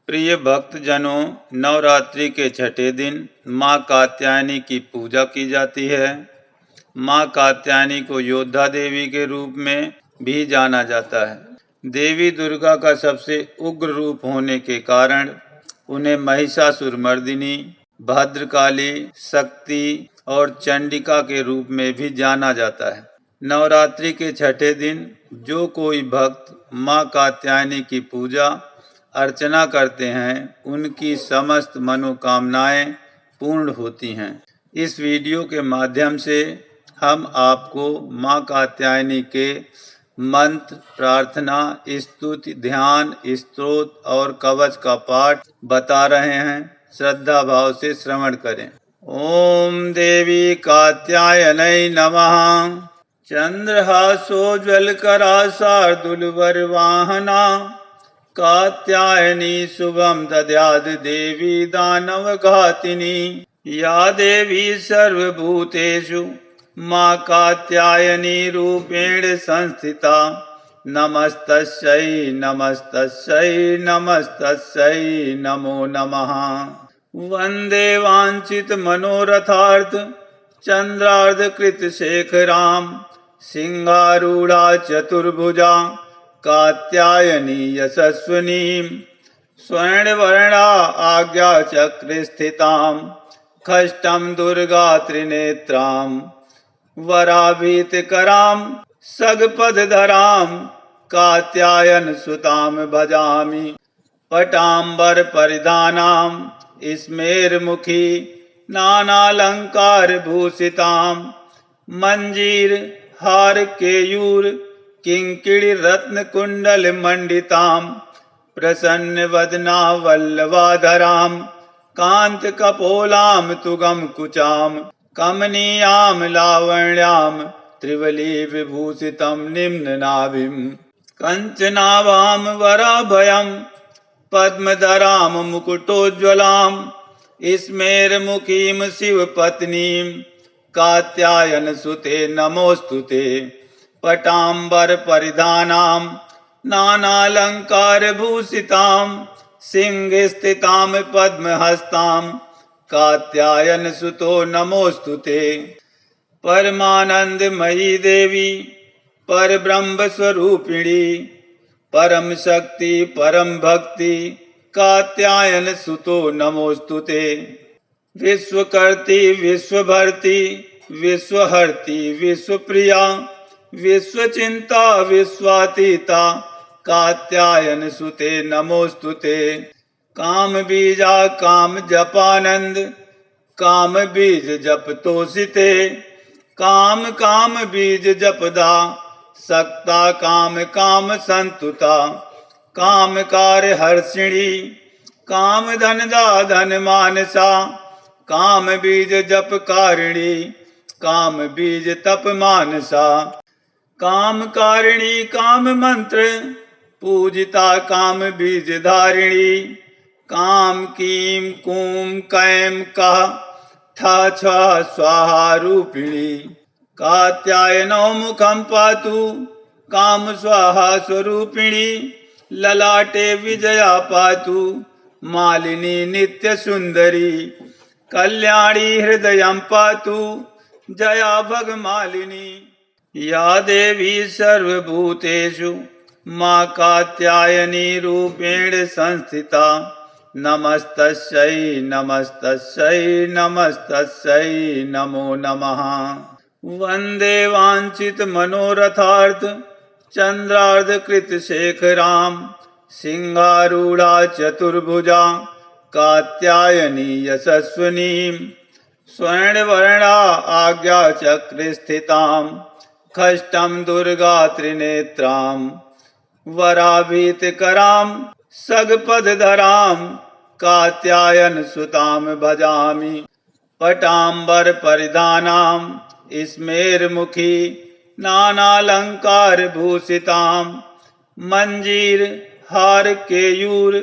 प्रिय भक्तजनों, नवरात्रि के छठे दिन माँ कात्यायनी की पूजा की जाती है। माँ कात्यायनी को योद्धा देवी के रूप में भी जाना जाता है। देवी दुर्गा का सबसे उग्र रूप होने के कारण उन्हें महिषासुरमर्दिनी, भद्रकाली, शक्ति और चंडिका के रूप में भी जाना जाता है। नवरात्रि के छठे दिन जो कोई भक्त माँ कात्यायनी की पूजा अर्चना करते हैं, उनकी समस्त मनोकामनाएं पूर्ण होती हैं। इस वीडियो के माध्यम से हम आपको माँ कात्यायनी के मंत्र, प्रार्थना, स्तुति, ध्यान, स्तोत्र और कवच का पाठ बता रहे हैं। श्रद्धा भाव से श्रवण करें। ओम देवी कात्यायनै नमः। चंद्रहासोज्ज्वलकरा शार्दूलवरवाहना कात्यायनी शुभम दद्यात् देवी दानवघातिनी। या देवी सर्वभूतेषु माँ कात्यायनी रूपेण संस्थिता। नमस्तस्यै नमस्तस्यै नमस्तस्यै नमो नमः। वंदे वांछित मनोरथार्थ चंद्रार्धकृत शेखराम। सिंहारूढ़ा चतुर्भुजा कात्यायनी यशस्विनीं। स्वर्णवर्णा आज्ञा चक्रे स्थितां। खष्टं दुर्गा त्रिनेत्रां। वराभीतिकरां सगपदधरां कात्यायन सुतां भजामि। पटाम्बर परिधानां स्मेरमुखी नानालंकार भूषितां। मंजीर हार केयूर किंकिणी रत्न कुंडल मंडितां। प्रसन्न वदना वल्लभाधरां कांत कपोलां तुगम कुचां। कमनीयां लावण्यां त्रिवली विभूषितं निम्न नाभिं। कंचनाभां वराभयं पद्मधरां मुकुटोज्ज्वलां। स्मेरमुखीं शिवपत्नीं कात्यायन सुते नमोस्तुते। पटाम्बर परिधानां नानालंकार भूषितां। सिंह स्थितां पद्महस्तां कात्यायन सुतो नमोस्तुते। परमानंदमयी देवी परब्रह्म स्वरूपिणी। परम शक्ति परम भक्ति कात्यायन सुतो नमोस्तुते। विश्वकर्ती विश्वभर्ती विश्वहर्ती विश्वप्रिया। विश्वचिंता विश्वातीता कात्यायन सुते नमोस्तुते। काम बीजा काम जपानंद काम बीज जप तोषिते। काम काम बीज जपदा सक्ता काम काम संतुता। काम कार्य हर्षिणी काम धनदा धन मानसा। काम बीज जप कारिणी काम बीज तप मानसा। काम कारिणी काम मंत्र पूजिता काम बीज धारिणी। काम कीम कूम कैम का था छा स्वाहा रूपिणी। कात्यायनो मुखम पातु काम स्वाहा स्वरूपिणी। ललाटे विजया पातु मालिनी नित्य सुंदरी। कल्याणी हृदयं पातु जया भगमालिनी। या देवी सर्वभूतेषु माँ कात्यायनी रूपेण संस्थिता। नमस्तस्यै नमस्तस्यै नमस्तस्यै नमो नमः। वंदे वांछित मनोरथार्थ चंद्रार्धकृत शेखरां। सिंहारूढ़ा चतुर्भुजा कात्यायनी यशस्विनीं। स्वर्णवर्णा आज्ञा चक्रे स्थितां। खष्टं दुर्गा त्रिनेत्रां। वराभीतिकरां सगपदधरां कात्यायन सुतां भजामि। पटाम्बर परिधानां स्मेरमुखी नानालंकार भूषितां। मंजीर हार केयूर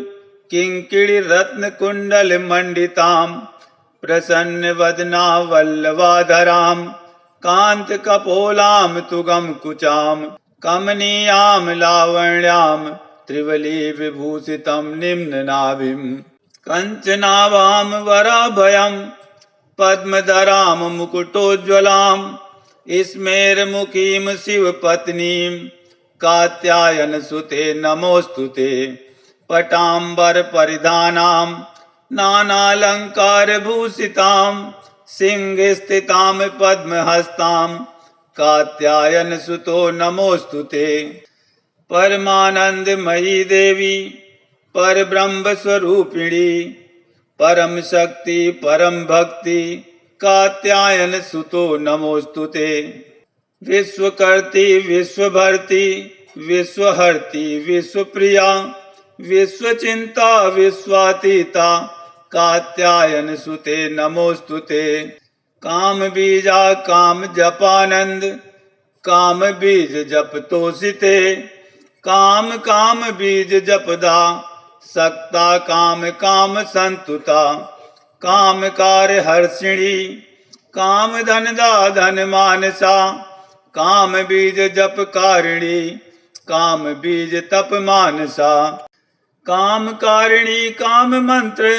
किंकिणी रत्न कुंडल मंडितां। प्रसन्न वदना वल्लभाधरां कांत कपोलां तुगम कुचां। कमनीयां लावण्यां त्रिवली विभूषितं निम्ननाभिं कंचनाभां वराभयं पद्मधरां मुकुटोज्ज्वलां स्मेरमुखीं शिवपत्नीं कात्यायनसुते नमोऽस्तुते पटाम्बरपरिधानां नानालङ्कारभूषितां सिंहस्थितां पद्महस्तां कात्यायनसुतो नमोऽस्तुते परमानंदमयी देवी परब्रह्मस्वरूपिणी परम शक्ति परम भक्ति कात्यायनसुतो नमोऽस्तुते विश्वकर्त्री विश्वभर्ती विश्वहर्ती विश्वप्रिया विश्वचिंता विश्वातीता कात्यायनसुते नमोऽस्तुते काम बीजा काम जपानंद काम बीज जप तोषिते काम काम बीज जपदा सक्ता काम काम संतुता काम कार्य हर्षिणी काम धनदा धन मानसा काम बीज जप कारिणी काम बीज तप मानसा काम कारिणी काम मंत्र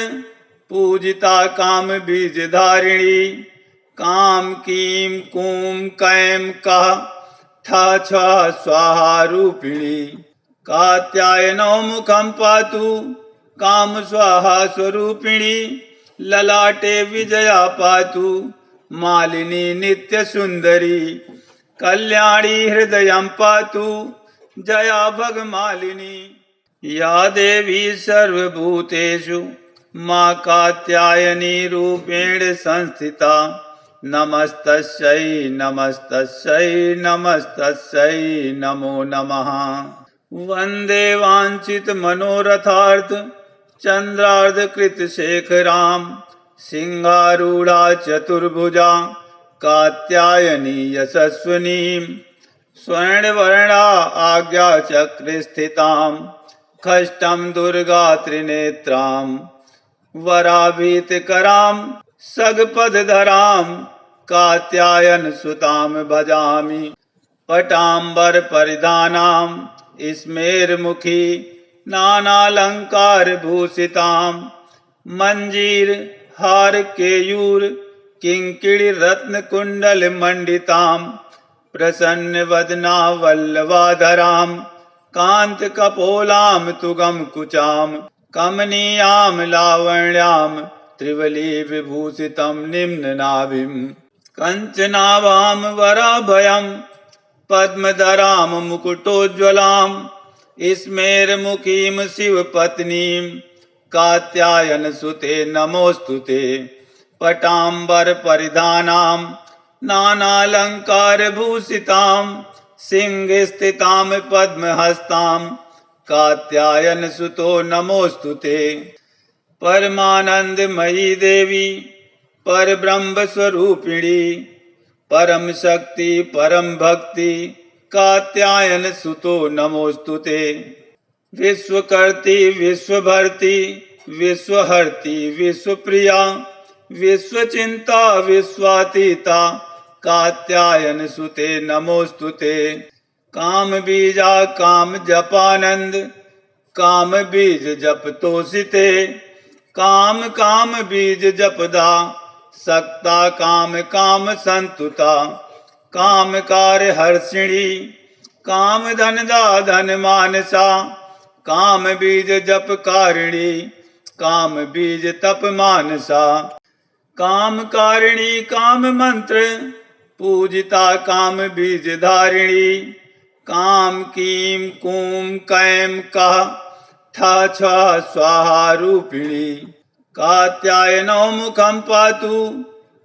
पूजिता काम बीज धारिणी काम कीम कूम कैम का था छा स्वाहा रूपिणी कात्यायनो मुखं पातु काम स्वाहा स्वरूपिणी ललाटे विजया पातु मालिनी नित्य सुंदरी कल्याणी हृदयं पातु जया भगमालिनी या देवी सर्वभूतेषु मां कात्यायनी रूपेण संस्थिता नमस्तस्यै नमस्तस्यै नमस्तस्यै नमो नमः वंदे वांछित मनोरथार्थ चंद्रार्ध कृत शेखरां सिंहारूढ़ा चतुर्भुजा कात्यायनी यशस्विनीं स्वर्णवर्णा आज्ञा चक्र स्थितां खष्टं दुर्गा त्रिनेत्रां वराभीतकरां सगपदधरां कात्यायन सुतां भजामि पटाम्बर परिधानां स्मेरमुखी नानालंकार भूषितां मंजीर हार केयूर किंकिणी रत्न कुंडल मंडितां प्रसन्न वदना वल्लभाधरां कांत कपोलां तुगम कुचां कमनीयां लावण्यां त्रिवली विभूषितं निम्ननाभिं कंचनाभां वराभयं पद्मधरां मुकुटोज्ज्वलां स्मेरमुखीं शिवपत्नीं कात्यायनसुते नमोऽस्तुते पटाम्बरपरिधानां नानालङ्कारभूषितां सिंहस्थितां पद्महस्तां कात्यायनसुतो नमोऽस्तुते परमानंदमयी देवी परब्रह्मस्वरूपिणी परम शक्ति परम भक्ति कात्यायनसुतो नमोऽस्तुते विश्वकर्त्री विश्वभर्ती विश्वहर्ती विश्वप्रिया विश्वचिंता विश्वातीता कात्यायनसुते नमोऽस्तुते काम बीजा काम जपानंद काम बीज जप तोषिते काम काम बीज जपदा सक्ता काम काम संतुता काम कार्य हर्षिणी काम धनदा धन मानसा काम बीज जप कारिणी काम बीज तप मानसा काम कारिणी काम मंत्र पूजिता काम बीज धारिणी काम कीम कूम कैम का था छा स्वाहा रूपिणी कात्यायनो मुखं पातु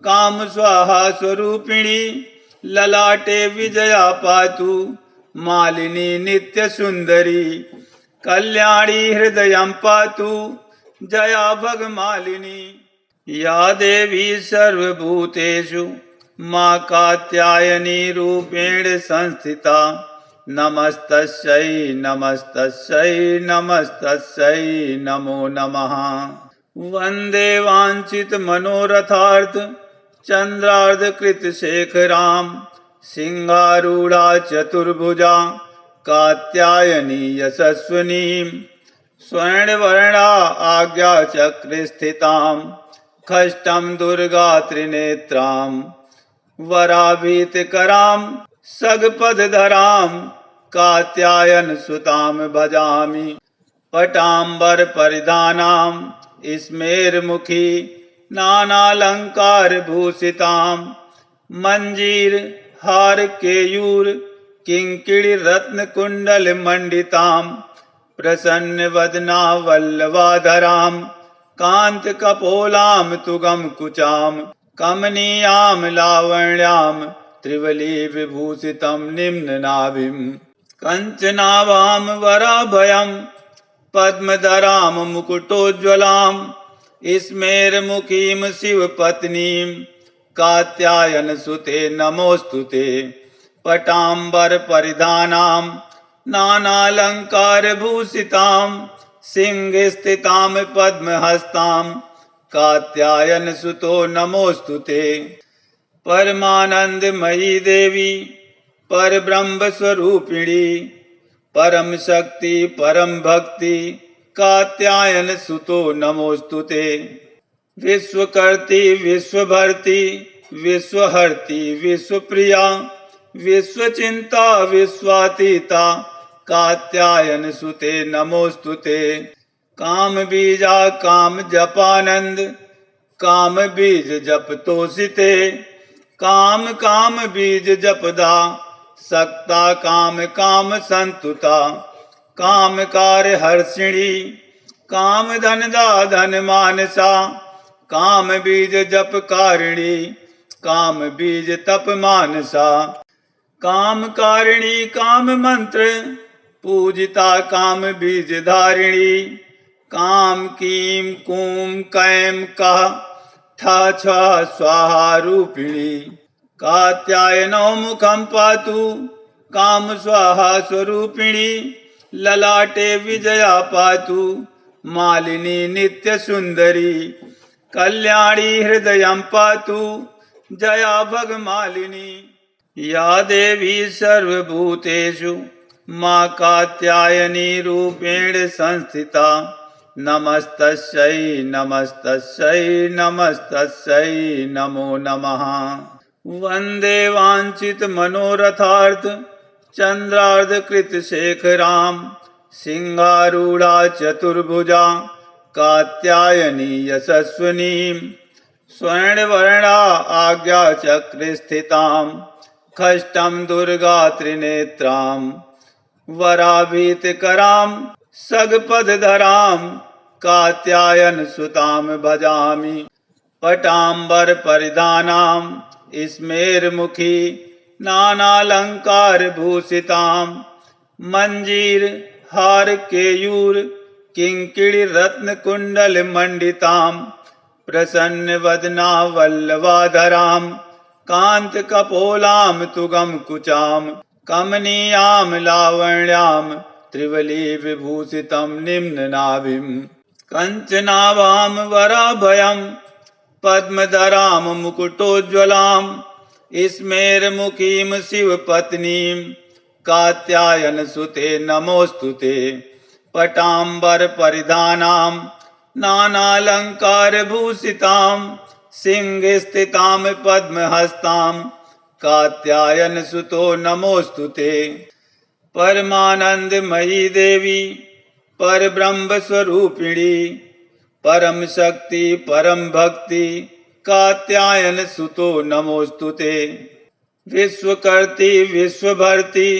काम स्वाहा स्वरूपिणी ललाटे विजया पातु मालिनी नित्य सुंदरी कल्याणी हृदयं पातु जया भगमालिनी या देवी सर्वभूतेषु मां कात्यायनी रूपेण संस्थिता नमस्तस्यै नमस्तस्यै नमस्तस्यै नमो नमः वंदे वांछित मनोरथार्थ चंद्रार्ध कृत शेखरां सिंहारूढ़ा चतुर्भुजा कात्यायनी यशस्विनी स्वर्णवर्णा आज्ञाचक्रे खष्टं दुर्गा त्रिनेत्रां वराभीतिकरां सगपदधरां कात्यायन सुतां भजामि। पटाम्बर परिधानां स्मेरमुखी नानालंकार भूषितां मंजीर हार केयूर किंकिणी रत्न कुंडल मंडितां प्रसन्न वदना वल्लभाधरां कांत कपोलां तुगम कुचां कमनीयां लावण्यां त्रिवली विभूषितं निम्न नाभिं कंचनाभां वराभयं पद्मधरां मुकुटोज्ज्वलां स्मेरमुखीं शिवपत्नीं कात्यायन सुते नमोस्तुते। पटाम्बर परिधानां नानालंकार भूषितां सिंहस्थितां पद्महस्तां कात्यायन सुतो नमोस्तुते। परमानंदमयी देवी परब्रह्म स्वरूपिणी परम शक्ति परम भक्ति कात्यायन सुतो नमोस्तुते। विश्वकर्ती विश्वभर्ती विश्वहर्ती विश्वप्रिया विश्वचिंता विश्वातीता कात्यायन सुते नमोस्तुते। काम बीजा काम जपानंद काम बीज जप तोषिते काम काम बीज जपदा सक्ता काम काम संतुता काम कार्य हर्षिणी काम धनदा धन मानसा काम बीज जप कारिणी काम बीज तप मानसा काम कारिणी काम मंत्र पूजिता काम बीज धारिणी काम कीम कूम कैम का था छा स्वाहा रूपिणी। कात्यायनो मुखं पातु काम स्वाहा स्वरूपिणी ललाटे विजया पातु मालिनी नित्य सुंदरी कल्याणी हृदयं पातु जया भगमालिनी। या देवी सर्वभूतेषु मां कात्यायनी रूपेण संस्थिता नमस्तस्यै नमस्तस्यै नमस्तस्यै नमो नमः। वंदे वांछित मनोरथार्थ चंद्रार्ध कृत शेखरां सिंहारूढ़ा चतुर्भुजा कात्यायनी यशस्विनी स्वर्णवर्णा आज्ञाचक्रे स्थितां खष्टं दुर्गा त्रिनेत्रां वराभीतिकरां सगपदधरां कात्यायन सुतां भजामि। पटाम्बर परिधानां स्मेरमुखी नानालंकार भूषितां मंजीर हार केयूर किंकिणी रत्न कुंडल मंडितां प्रसन्न वदना वल्लभाधरां कांत कपोलां तुगम कुचां कमनीयां लावण्यां त्रिवली विभूषितं निम्न नाभिं कंचनाभां वराभयं पद्मधरां मुकुटोज्ज्वलां स्मेरमुखीं शिवपत्नीं कात्यायन सुते नमोस्तुते। पटाम्बर परिधानां नानालंकार भूषितां सिंहस्थितां पद्महस्तां कात्यायन सुतो नमोस्तुते। परमानंदमयी देवी परब्रह्म स्वरूपिणी परम शक्ति परम भक्ति कात्यायन सुतो नमोस्तुते। विश्वकर्ती विश्वभर्ती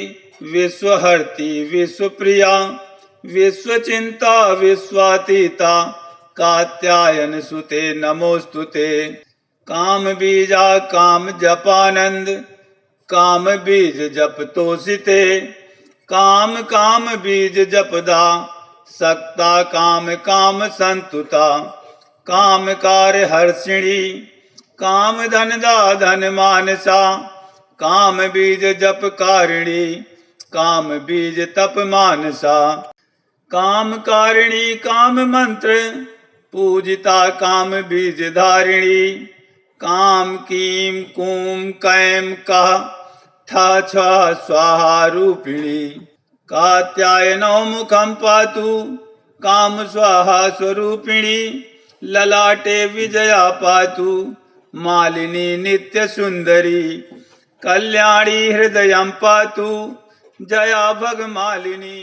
विश्वहर्ती विश्वप्रिया विश्वचिंता विश्वातीता कात्यायन सुते नमोस्तुते। काम बीजा काम जपानंद काम बीज जप तोषिते काम काम बीज जपदा सक्ता काम काम संतुता काम कार्य हर्षिणी काम धनदा धन मानसा काम बीज जप कारिणी काम बीज तप मानसा काम कारिणी काम मंत्र पूजिता काम बीज धारिणी काम कीम कूम कैम का था छा स्वाहा रूपिणी। कात्यायनो मुखं पातु काम स्वाहा स्वरूपिणी ललाटे विजया पातु मालिनी नित्य सुंदरी कल्याणी हृदयं पातु जया भगमालिनी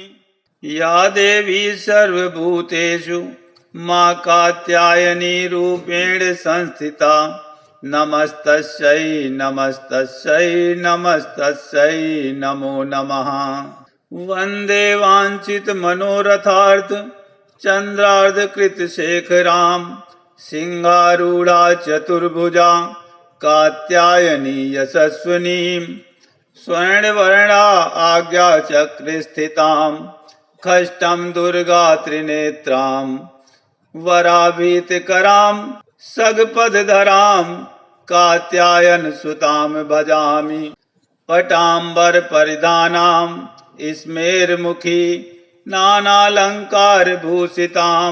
या देवी सर्वभूतेषु मां कात्यायनी रूपेण संस्थिता नमस्तस्यै नमस्तस्यै नमस्तस्यै नमो नमः। वंदे वांछित मनोरथार्थ चंद्रार्ध कृत शेखरां सिंहारूढ़ा चतुर्भुजा कात्यायनी यशस्विनी स्वर्णवर्णा आज्ञा चक्र स्थितां खष्टं दुर्गा त्रिनेत्रां वराभीतकरां सगपदधरां कात्यायन सुतां भजामि। पटांबर परिधानां स्मेरमुखी नानालंकार भूषितां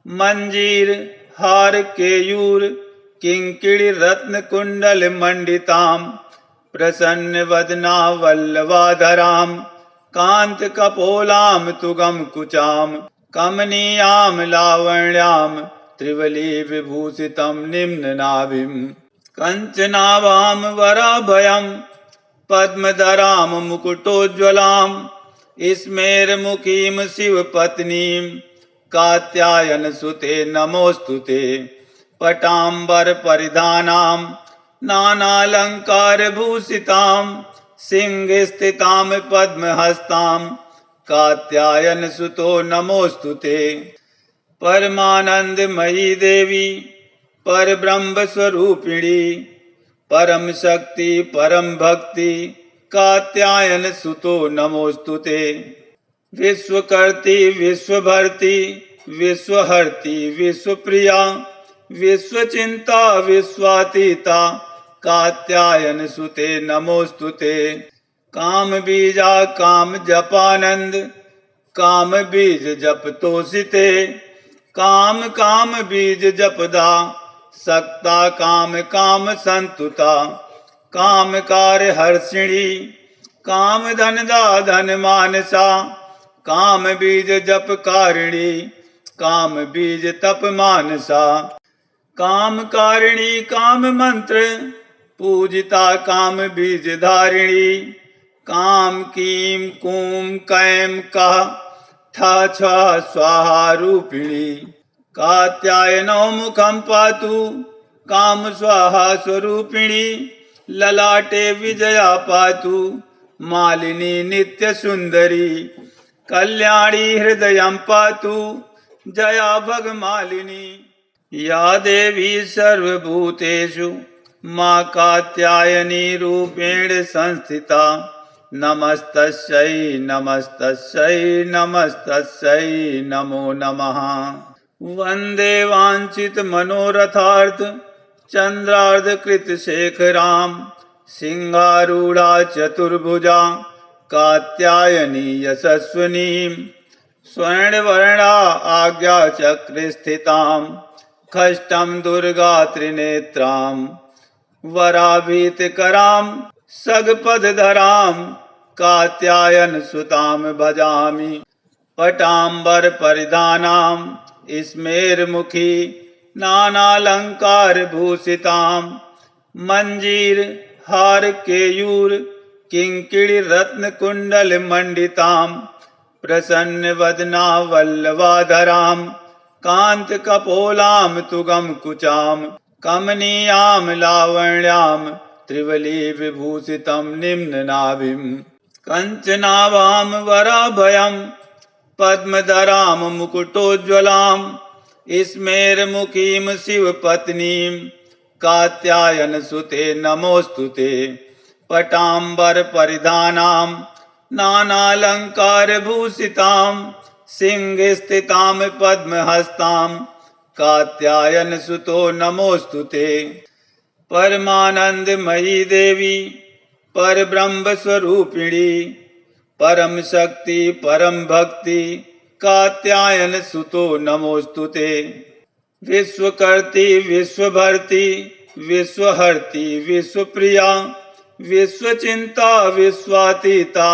मंजीर हार केयूर किंकिणी रत्न कुंडल मंडितां प्रसन्न वदना वल्लभाधरां कांत कपोलां तुगम कुचां कमनीयां लावण्यां त्रिवली विभूषितं निम्न नाभिं कंचनाभां वराभयं पद्मधरां मुकुटोज्ज्वलां स्मेरमुखीं शिवपत्नीं कात्यायन सुते नमोस्तुते। पटांबर परिधानां नानालंकार भूषितां सिंह स्थितां पद्महस्तां कात्यायन सुतो नमोस्तुते। परमानंदमयी देवी परब्रह्म स्वरूपिणी परम शक्ति परम भक्ति कात्यायन सुतो नमोस्तुते। विश्वकर्ती विश्वभर्ती विश्वहर्ती विश्वप्रिया विश्वचिंता विश्वातीता कात्यायन सुते नमोस्तुते। काम बीजा काम जपानंद काम बीज जप तोषिते काम काम बीज जपदा सक्ता काम काम संतुता काम कार्य हर्षिणी काम धनदा धन मानसा काम बीज जप कारिणी काम बीज तप मानसा काम कारिणी काम मंत्र पूजिता काम बीज धारिणी काम कीम कूम कैम का ठा छा स्वाहा रूपिणी। कात्यायनो मुखं पातु काम स्वाहा स्वरूपिणी ललाटे विजया पातु मालिनी नित्य सुंदरी कल्याणी हृदयं पातु जया भगमालिनी। या देवी सर्वभूतेषु मां कात्यायनी रूपेण संस्थिता नमस्तस्यै नमस्तस्यै नमस्तस्यै नमो नमः। वंदे वांछित मनोरथार्थ चंद्रार्ध कृत शेखरां सिंहारूढ़ा चतुर्भुजा कात्यायनी यशस्विनी स्वर्णवर्णा आज्ञा चक्र स्थितां खष्टं दुर्गा त्रिनेत्रां वराभीतकरां सगपदधरां कात्यायन सुतां भजामि। पटांबर परिधानां स्मेरमुखी नानालंकार भूषितां मंजीर हार केयूर किंकिणी रत्न कुंडल मंडितां प्रसन्न वदना वल्लभाधरां कांत कपोलां तुगम कुचां कमनीयां लावण्यां त्रिवली विभूषितं निम्न नाभिं कंचनाभां वराभयं पद्मधरां मुकुटोज्ज्वलां स्मेरमुखीं शिवपत्नीं कात्यायन सुते नमोस्तुते। पटांबर परिधानां नानालंकार भूषितां सिंह स्थितां पद्महस्तां कात्यायन सुतो नमोस्तुते। परमानंदमयी देवी परब्रह्म स्वरूपिणी परम शक्ति परम भक्ति कात्यायन सुतो नमोस्तुते। विश्वकर्ती विश्वभर्ती विश्वहर्ती विश्वप्रिया विश्वचिंता विश्वातीता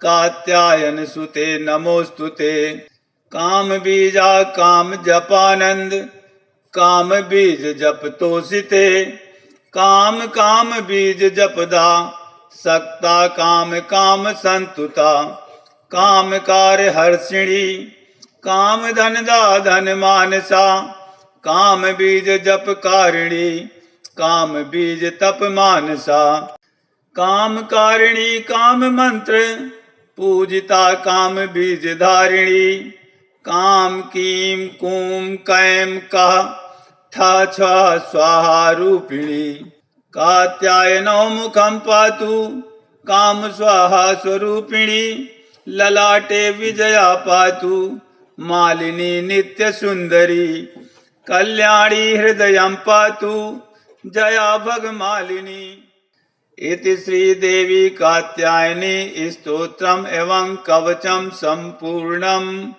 कात्यायन सुते नमोस्तुते। काम बीजा काम जपानंद, काम बीज जप तोषिते। काम काम बीज जपदा, सक्ता काम काम संतुता। काम कार्य हर्षिणी, काम धन दा धन मानसा। काम बीज जप कारिणी, काम बीज तप मानसा। काम कारिणी काम मंत्र, पूजिता काम बीज धारिणी। काम कीम कूम कैम का, ठा छा स्वाहा रूपिणी। कात्यायनो मुखम पातु, काम स्वाहा स्वरूपिणी। ललाटे विजया पातु, मालिनी नित्य सुंदरी। कल्याणी हृदयं पातु, जया भगमालिनी। इति श्रीदेवी कात्यायनी स्तोत्रम एवं कवचम संपूर्णम।